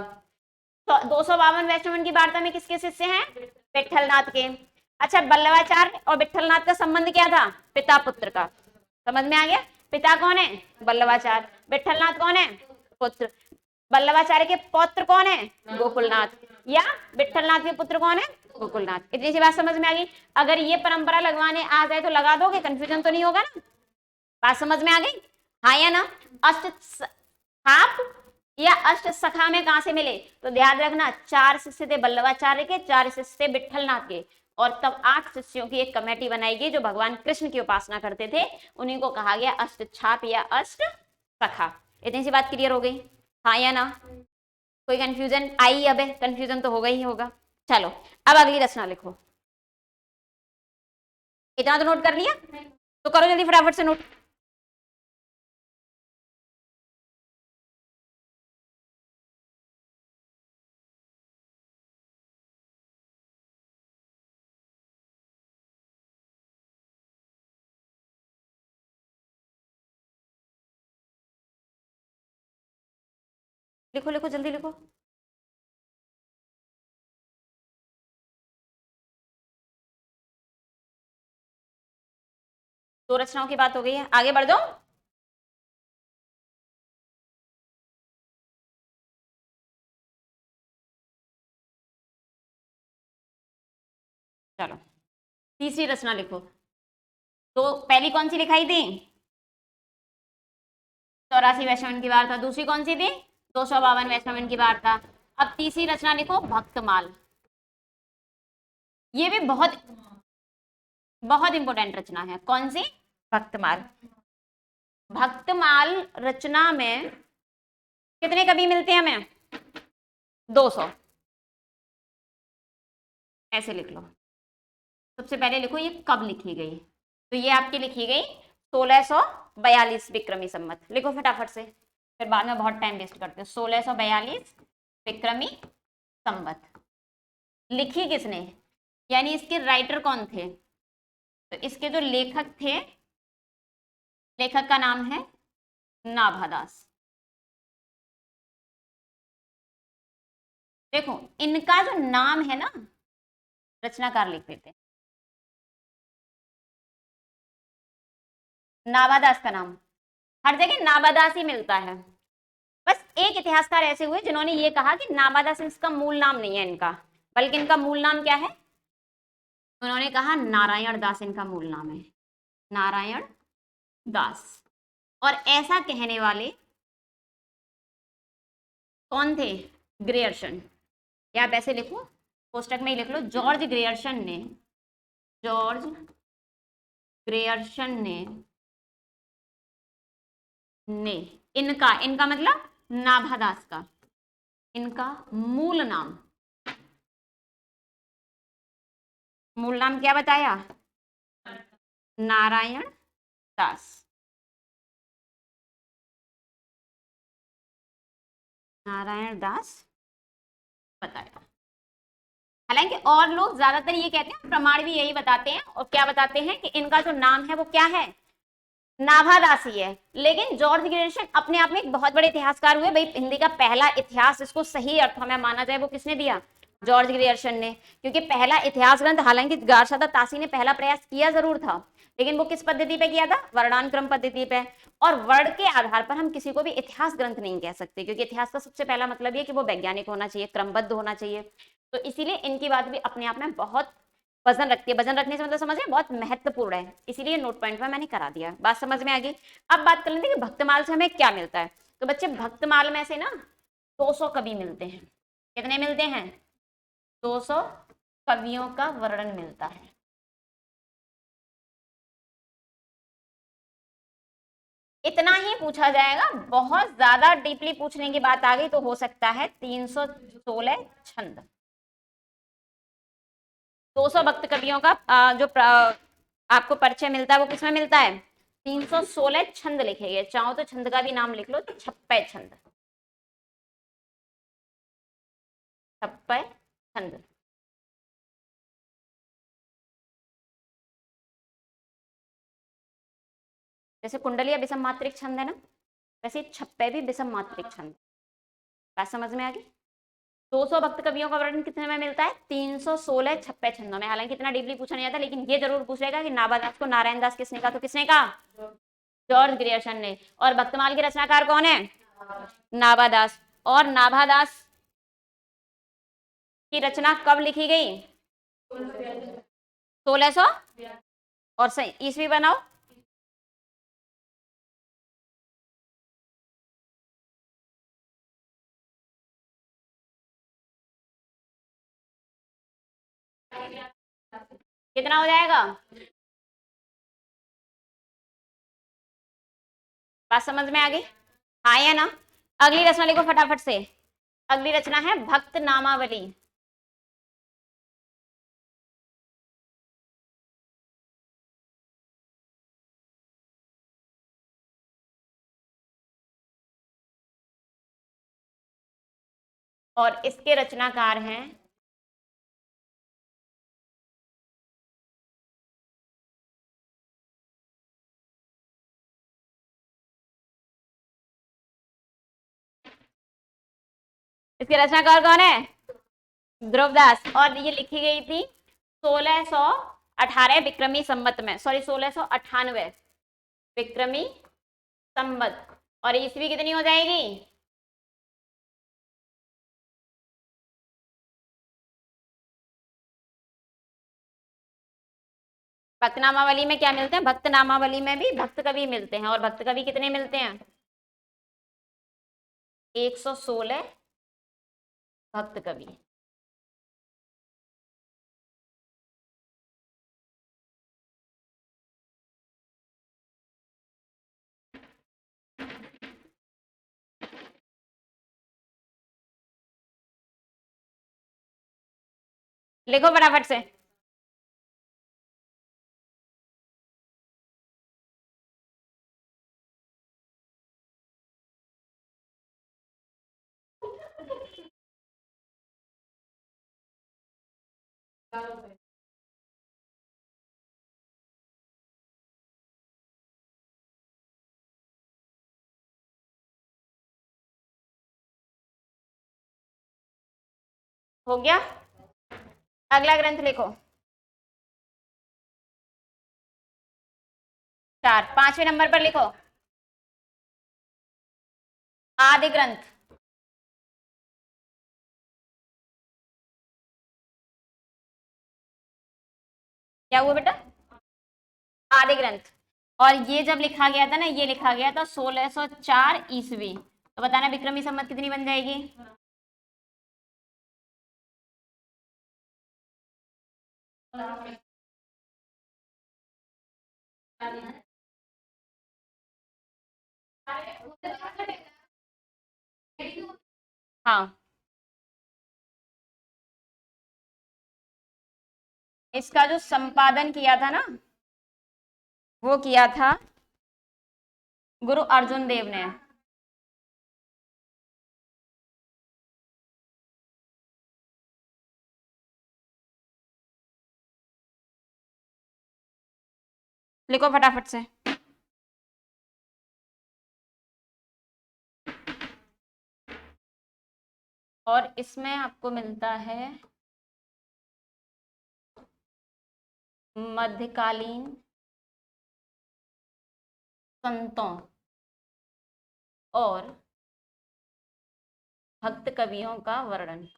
तो 252 वैष्णवन की वार्ता में किसके शिष्य हैं? विठलनाथ के। अच्छा, बल्लवाचार्य और विठलनाथ का संबंध क्या था? पिता पुत्र का। समझ में आ गया? पिता कौन है? बल्लभाचार्य। विठलनाथ कौन है? पुत्र। बल्लभाचार्य के पौत्र कौन है? गोकुलनाथ। या विठलनाथ के पुत्र कौन है? गोकुलनाथ। इतनी सी बात समझ में आ गई। अगर ये परंपरा लगवाने आ जाए तो लगा दोगे, कंफ्यूजन तो नहीं होगा ना? बात समझ में आ गई? हाँ या ना? अष्ट आप या अष्ट सखा में कहां से मिले? तो ध्यान रखना, 4 शिष्य थे बल्लभाचार्य के, 4 शिष्य थे विठलनाथ के, और तब 8 शिष्यों की एक कमेटी बनाई गई जो भगवान कृष्ण की उपासना करते थे। उन्हीं को कहा गया अष्ट छाप या अष्ट सखा। इतनी सी बात क्लियर हो गई? हाँ या ना? कोई कंफ्यूजन आई? अब कंफ्यूजन तो होगा ही होगा। चलो अब अगली रचना लिखो। इतना तो नोट कर लिया, तो करो जल्दी फटाफट से नोट। लिखो लिखो जल्दी लिखो। दो रचनाओं की बात हो गई है, आगे बढ़ जाओ। चलो तीसरी रचना लिखो। तो पहली कौन सी लिखाई थी? 84 वैष्णवन की वार्ता। दूसरी कौन सी थी? 252 वैष्णवन की वार्ता। अब तीसरी रचना लिखो, भक्तमाल। ये भी बहुत बहुत इंपॉर्टेंट रचना है। कौन सी? भक्तमाल। भक्तमाल रचना में कितने कवि मिलते हैं हमें? 200। ऐसे लिख लो। सबसे पहले लिखो ये कब लिखी गई। तो ये आपकी लिखी गई 1642 विक्रमी संवत। लिखो फटाफट से, फिर बाद में बहुत टाइम वेस्ट करते हैं। 1642 विक्रमी संवत। लिखी किसने, यानी इसके राइटर कौन थे? तो इसके जो लेखक थे, लेखक का नाम है नाभादास। देखो इनका जो नाम है ना, रचनाकार लिख देते हैं नाभादास का नाम। हर जगह नाभादास ही मिलता है। बस एक इतिहासकार ऐसे हुए जिन्होंने ये कहा कि नाभादास इसका मूल नाम नहीं है इनका, बल्कि इनका मूल नाम क्या है? उन्होंने कहा नारायण दास इनका मूल नाम है, नारायण दास। और ऐसा कहने वाले कौन थे? ग्रेयर्सन। या आप ऐसे लिखो, कोष्टक में ही लिख लो, जॉर्ज ग्रेयर्सन ने, जॉर्ज ग्रेयर्सन ने इनका, इनका मतलब नाभादास का, इनका मूल नाम, मूल नाम क्या बताया? नारायण दास। नारायण दास बताया। हालांकि और लोग ज्यादातर ये कहते हैं, प्रमाण भी यही बताते हैं, और क्या बताते हैं कि इनका जो नाम है वो क्या है? नाभादास ही है। लेकिन जॉर्ज ग्रेयर्सन अपने आप में एक बहुत बड़े इतिहासकार हुए। भाई हिंदी का पहला इतिहास, इसको सही अर्थों में माना जाए, वो किसने दिया? जॉर्ज ग्रेयर्सन ने। क्योंकि पहला इतिहास ग्रंथ, हालांकि गारशादा तासी ने पहला प्रयास किया जरूर था, लेकिन वो किस पद्धति पे किया था? वर्णानुक्रम पद्धति पे। और वर्ण के आधार पर हम किसी को भी इतिहास ग्रंथ नहीं कह सकते, क्योंकि इतिहास का सबसे पहला मतलब ये कि वो वैज्ञानिक होना चाहिए, क्रमबद्ध होना चाहिए। तो इसीलिए इनकी बात भी अपने आप में बहुत वजन रखती है। वजन रखने से मतलब समझ रहे, बहुत महत्वपूर्ण है, इसीलिए नोट पॉइंट में मैंने करा दिया। बात समझ में आ गई? अब बात कर लेते हैं कि भक्तमाल से हमें क्या मिलता है। तो बच्चे भक्तमाल में से ना 200 कवि मिलते हैं। कितने मिलते हैं? 200 कवियों का वर्णन मिलता है। इतना ही पूछा जाएगा, बहुत ज्यादा डीपली पूछने की बात आ गई तो हो सकता है 316 छंद। 200 भक्त कवियों का जो आपको परिचय मिलता है वो किसमें मिलता है? 316 छंद लिखे गए। चाहो तो छंद का भी नाम लिख लो, 56 छंद, 56 छंद। जैसे कुंडली विषम मात्रिक छंद है ना, वैसे 56 भी विषम मात्रिक छंद। बात समझ में आ गई? 200 भक्त कवियों का वर्णन कितने में मिलता है? 316 56 छंदों में। हालांकि इतना डीपली पूछा नहीं जाता, लेकिन ये जरूर पूछेगा कि नाभादास को नारायण दास किसने कहा? तो किसने कहा? जॉर्ज ग्रियर्सन ने। और भक्तमाल के रचनाकार कौन है? नाभादास। और नाभादास की रचना कब लिखी गई? 1600 और सही ईस्वी बनाओ। कितना हो जाएगा? बात समझ में आ गई? हाँ या ना? अगली रचना लिखो फटाफट से। अगली रचना है भक्त नामावली। और इसके रचनाकार हैं इसके रचनाकार कौन है? ध्रुवदास। और ये लिखी गई थी 1618 विक्रमी संवत में, सॉरी 1698 विक्रमी संवत। और ईस्वी कितनी हो जाएगी? भक्त नामावली में क्या मिलते हैं? भक्त नामावली में भी भक्त कवि मिलते हैं। और भक्त कवि कितने मिलते हैं? 116 भक्त कवि। लिखो फटाफट से। हो गया? अगला ग्रंथ लिखो। 4, 5वें नंबर पर लिखो आदि ग्रंथ। क्या हुआ बेटा? आदि ग्रंथ। और ये जब लिखा गया था ना, ये लिखा गया था 1604 ईस्वी। तो बताना विक्रमी संवत कितनी बन जाएगी? हाँ, इसका जो संपादन किया था ना, वो किया था गुरु अर्जुन देव ने। लिखो फटाफट से। और इसमें आपको मिलता है मध्यकालीन संतों और भक्त कवियों का वर्णन।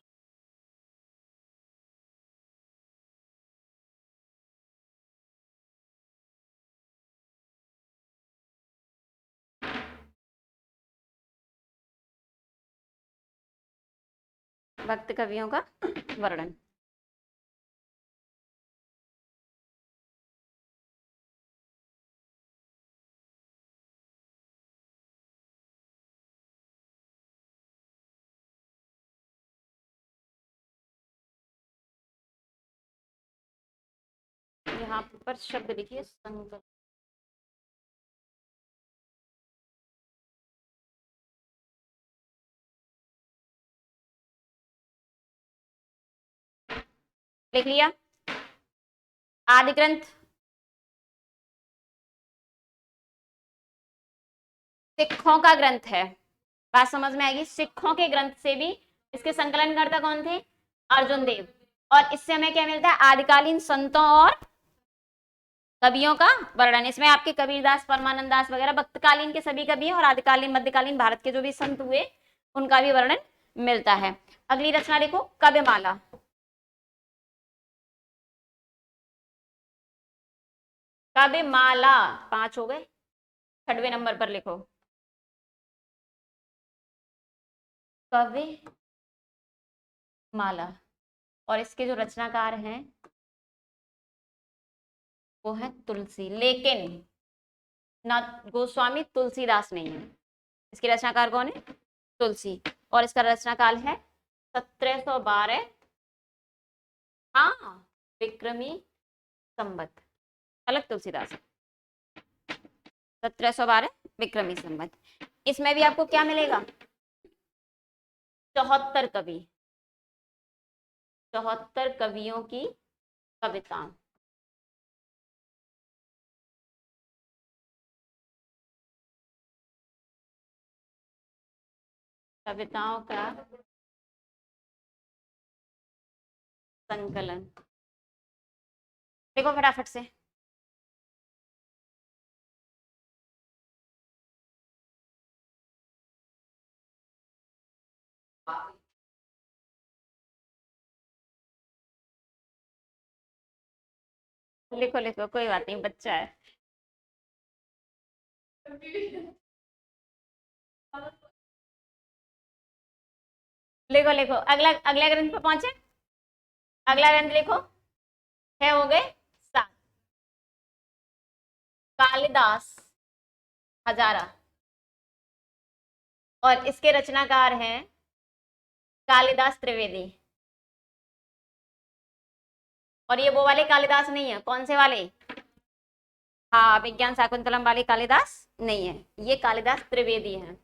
भक्त कवियों का वर्णन। यहाँ पर शब्द लिखिए संकल्प। लिख लिया? आदि ग्रंथ सिखों का ग्रंथ है। बात समझ में आएगी? सिखों के ग्रंथ से भी इसके संकलनकर्ता कौन थे? अर्जुन देव। और इससे हमें क्या मिलता है? आदिकालीन संतों और कवियों का वर्णन, इसमें आपके कबीरदास, परमानंद दास वगैरह वक्तकालीन के सभी कवि हैं और आदिकालीन मध्यकालीन भारत के जो भी संत हुए उनका भी वर्णन मिलता है। अगली रचना देखो, काव्यमाला। काव्यमाला 5 हो गए, 6वें नंबर पर लिखो काव्यमाला। और इसके जो रचनाकार हैं वो है तुलसी, लेकिन ना गोस्वामी तुलसीदास नहीं है। इसके रचनाकार कौन है? तुलसी। और इसका रचनाकाल है 1712, हाँ, विक्रमी संवत, अलग तुलसीदास, 1712 विक्रमी संवत। इसमें भी आपको क्या मिलेगा? 74 कवि, 74 कवियों की कविताएं। कविताओं का संकलन। देखो फटाफट से, लिखो लिखो, कोई बात नहीं, बच्चा है। लिखो लिखो, अगला अगला ग्रंथ पे पहुंचे। अगला ग्रंथ लिखो, है हो गए 7। कालिदास हजारा, और इसके रचनाकार हैं कालिदास त्रिवेदी। और ये वो वाले कालिदास नहीं है, कौन से वाले? हाँ, विज्ञान शाकुंतलम वाले कालिदास नहीं है, ये कालिदास त्रिवेदी हैं।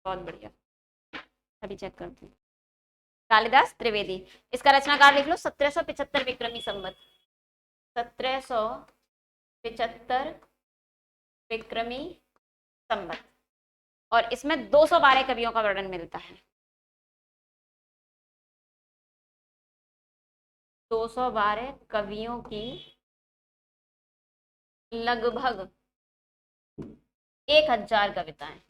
बहुत बढ़िया, अभी चेक करते हैं। कालिदास त्रिवेदी, इसका रचनाकार लिख लो 1775 विक्रमी संवत, 1775 विक्रमी संवत। और इसमें 212 कवियों का वर्णन मिलता है। 212 कवियों की लगभग 1000 कविताएं।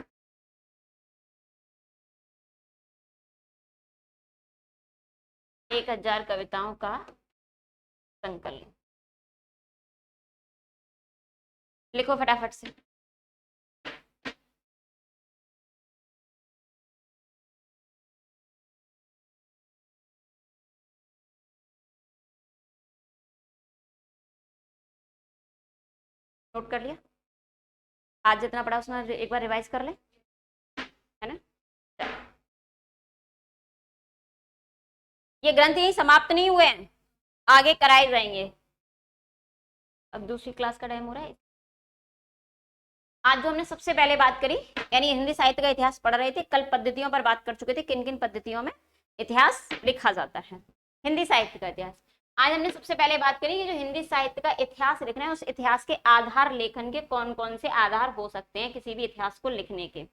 1000 कविताओं का संकलन। लिखो फटाफट से। नोट कर लिया? आज जितना पढ़ा उसमें एक बार रिवाइज कर ले, है ना? ये ग्रंथ यही समाप्त नहीं हुए हैं, आगे कराए जाएंगे। अब दूसरी क्लास का टाइम हो रहा है। आज जो हमने सबसे पहले बात करी, यानी हिंदी साहित्य का इतिहास पढ़ रहे थे, कल पद्धतियों पर बात कर चुके थे, किन किन पद्धतियों में इतिहास लिखा जाता है, हिंदी साहित्य का इतिहास। आज हमने सबसे पहले बात करी कि जो हिंदी साहित्य का इतिहास लिखना है, उस इतिहास के आधार लेखन के कौन कौन से आधार हो सकते हैं किसी भी इतिहास को लिखने के।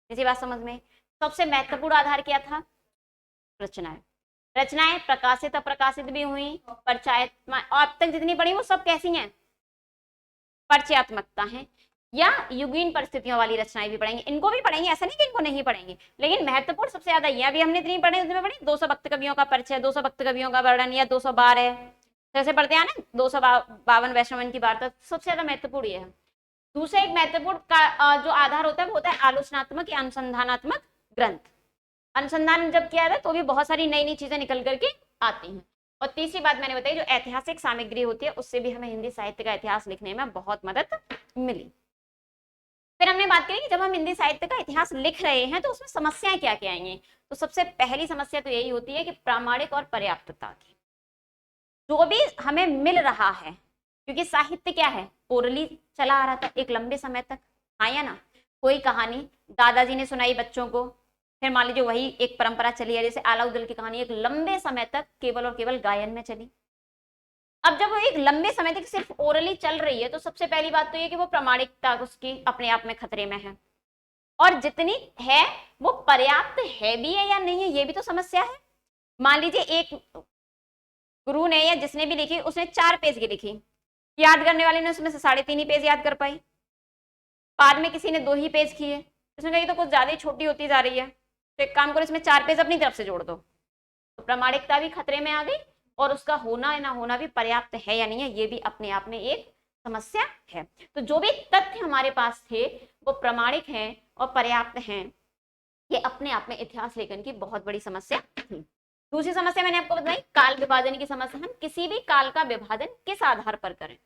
इसी बात समझ में? सबसे महत्वपूर्ण आधार क्या था? रचनाएं। रचनाएं प्रकाशित अप्रकाशित भी हुई, परिचयात्मक, और अब तक जितनी पढ़ी वो सब कैसी हैं? परिचयात्मकता है, या युगीन परिस्थितियों वाली रचनाएं भी पढ़ेंगे। इनको भी पढ़ेंगे, ऐसा नहीं कि इनको नहीं पढ़ेंगे, लेकिन महत्वपूर्ण सबसे ज्यादा ये अभी हमने इतनी पढ़ी, उसमें पढ़ी 200 भक्त कवियों का परिचय, 200 भक्त कवियों का वर्णन, या 212 जैसे पढ़ते हैं ना, 252 वैष्णवन की वार्ता, सबसे ज्यादा महत्वपूर्ण ये है। दूसरा एक महत्वपूर्ण जो आधार होता है वो होता है आलोचनात्मक या अनुसंधानात्मक ग्रंथ। अनुसंधान जब किया जाता है तो भी बहुत सारी नई नई चीजें निकल करके आती हैं। और तीसरी बात मैंने बताई, जो ऐतिहासिक सामग्री होती है उससे भी हमें हिंदी साहित्य का इतिहास लिखने में बहुत मदद मिली। फिर हमने बात करी कि जब हम हिंदी साहित्य का इतिहास लिख रहे हैं तो उसमें समस्याएं क्या क्या आएंगी। तो सबसे पहली समस्या तो यही होती है कि प्रामाणिक और पर्याप्तता की, जो भी हमें मिल रहा है, क्योंकि साहित्य क्या है, ओरली चला आ रहा था एक लंबे समय तक, हाँ या ना? कोई कहानी दादाजी ने सुनाई बच्चों को, फिर मान लीजिए वही एक परंपरा चली है, जैसे अलाउद्दीन की कहानी एक लंबे समय तक केवल और केवल गायन में चली। अब जब वो एक लंबे समय तक सिर्फ ओरली चल रही है तो सबसे पहली बात तो ये कि वो प्रामाणिकता उसकी अपने आप में खतरे में है, और जितनी है वो पर्याप्त है भी है या नहीं है, ये भी तो समस्या है। मान लीजिए एक गुरु ने या जिसने भी लिखी उसने 4 पेज की लिखी, याद करने वाले ने उसमें से 3.5 ही पेज याद कर पाई, बाद में किसी ने 2 ही पेज किए, उसने कहा ये तो कुछ ज्यादा ही छोटी होती जा रही है, तो एक काम करो इसमें 4 पेज अपनी तरफ से जोड़ दो। तो प्रामाणिकता भी खतरे में आ गई और उसका होना या ना होना भी पर्याप्त है या नहीं है, ये भी अपने आप में एक समस्या है। तो जो भी तथ्य हमारे पास थे वो प्रामाणिक हैं और पर्याप्त हैं, ये अपने आप में इतिहास लेखन की बहुत बड़ी समस्या थी। दूसरी समस्या मैंने आपको बताई काल विभाजन की समस्या। हम किसी भी काल का विभाजन किस आधार पर करें,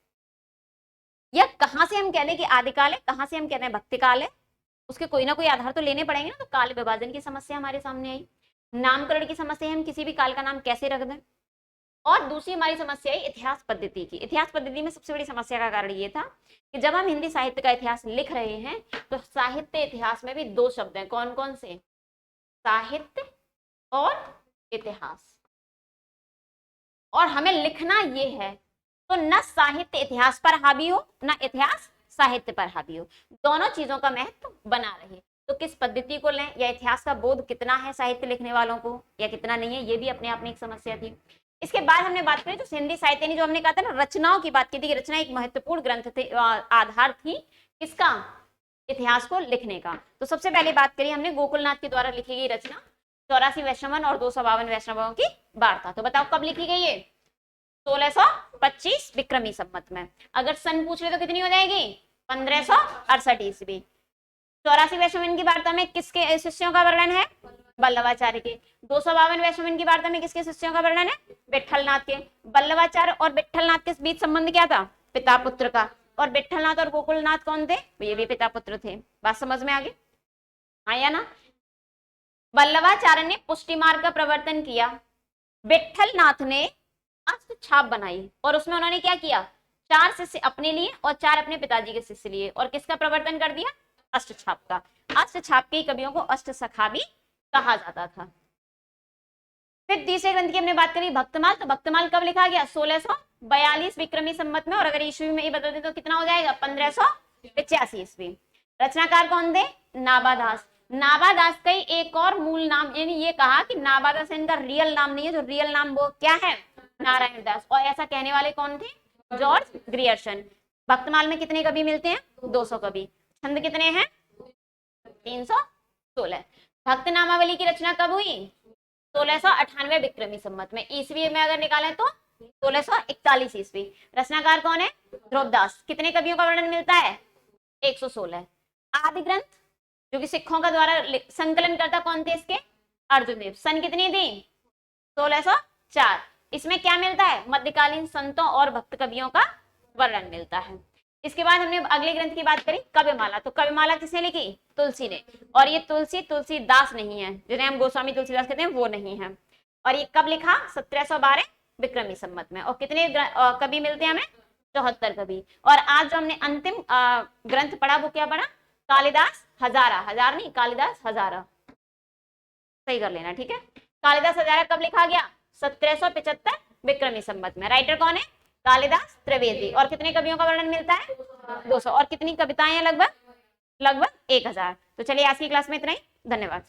या कहां से हम कह दें कि आदिकाल है, कहां से हम कह रहे हैं भक्ति काल है, उसके कोई ना कोई आधार तो लेने पड़ेंगे ना। तो काल विभाजन की समस्या हमारे सामने आई, नामकरण की समस्या है, हम किसी भी काल का नाम कैसे रख दें, और दूसरी हमारी समस्या है इतिहास पद्धति की। इतिहास पद्धति में सबसे बड़ी समस्या का कारण ये था कि जब हम हिंदी साहित्य का इतिहास लिख रहे हैं तो साहित्य इतिहास में भी 2 शब्द हैं, कौन कौन से, साहित्य और इतिहास, और हमें लिखना ये है तो न साहित्य इतिहास पर हावी हो न इतिहास साहित्य पर हावी हो, दोनों चीजों का महत्व बना रहे। तो किस पद्धति को लें, या इतिहास का बोध कितना है साहित्य लिखने वालों को या कितना नहीं है, ये भी अपने आप में एक समस्या थी। इसके बाद हमने बात करी तो हिंदी साहित्य ने जो हमने कहा था ना रचनाओं की बात की थी कि रचना एक महत्वपूर्ण ग्रंथ थे, आधार थी किसका, इतिहास को लिखने का। तो सबसे पहले बात करी हमने गोकुलनाथ के द्वारा लिखी गई रचना 84 वैष्णवन और 252 वैष्णवों की वार्ता। तो बताओ कब लिखी गई है, 1625 विक्रमी संवत में। अगर सन पूछ ले तो कितनी हो जाएगी, 1568 ईस्वी। 84 वैष्णवन की वार्ता में किसके शिष्यों का वर्णन है, बल्लभाचार्य के। 252 वैष्णवन की वार्ता में किसके शिष्यों का वर्णन है, विट्ठलनाथ के। बल्लभाचार्य और विट्ठलनाथ के बीच संबंध क्या था, पिता पुत्र का। और विट्ठलनाथ और गोकुलनाथ कौन थे, ये भी पिता पुत्र थे। बात समझ में आ गई, हाँ या ना। बल्लभाचार्य ने पुष्टि मार्ग का प्रवर्तन किया, विट्ठलनाथ ने अष्ट छाप बनाई और उसमें उन्होंने क्या किया, 4 शिष्य अपने लिए और 4 अपने पिताजी के शिष्य लिए, और किसका प्रवर्तन कर दिया, अष्ट छाप का। अष्ट छाप के कवियों को अष्ट सखा भी कहा जाता था। फिर तीसरे ग्रंथ की हमने बात करी भक्तमाल। तो भक्तमाल कब लिखा गया, 1642 विक्रमी संवत में, और अगर ईस्वी में ही बदल दे तो कितना हो जाएगा, 1585 ईस्वी। रचनाकार कौन थे, नाभादास। नाभादास का एक और मूल नाम, यानी ये कहा कि नाभादास इनका रियल नाम नहीं है, जो रियल नाम वो क्या है, नारायण दास। और ऐसा कहने वाले कौन थे, जॉर्ज ग्रियर्सन। भक्तमाल में कितने कवि मिलते हैं, 200 कवि। छंद कितने हैं, 316। भक्त नामावली की रचना कब हुई, 1698 विक्रमी संवत में। ईस्वी में अगर निकालें तो 1641 ईस्वी। रचनाकार कौन है, ध्रुवदास। कितने कवियों का वर्णन मिलता है, 116। आदि ग्रंथ जो कि सिखों का द्वारा संकलन करता कौन थे इसके, अर्जुन देव। सन कितनी थी, 1604। इसमें क्या मिलता है, मध्यकालीन संतों और भक्त कवियों का वर्णन मिलता है। इसके बाद हमने अगले ग्रंथ की बात करी कविमाला। तो कविमाला किसने लिखी, तुलसी ने। और ये तुलसीदास नहीं है, जिन्हें हम गोस्वामी तुलसीदास कहते हैं, वो नहीं है। और ये कब लिखा, 1712 विक्रमी संवत में। और कितने कवि मिलते हैं हमें, 74 कवि। और आज जो हमने अंतिम ग्रंथ पढ़ा वो क्या पढ़ा, कालिदास हजारा। हजार नहीं, कालिदास हजारा, सही कर लेना, ठीक है। कालिदास हजारा कब लिखा गया, 1775 विक्रमी संवत में। राइटर कौन है, कालिदास त्रिवेदी। और कितने कवियों का वर्णन मिलता है, 200। और कितनी कविताएं हैं, लगभग 1000। तो चलिए आज की क्लास में इतना ही, धन्यवाद।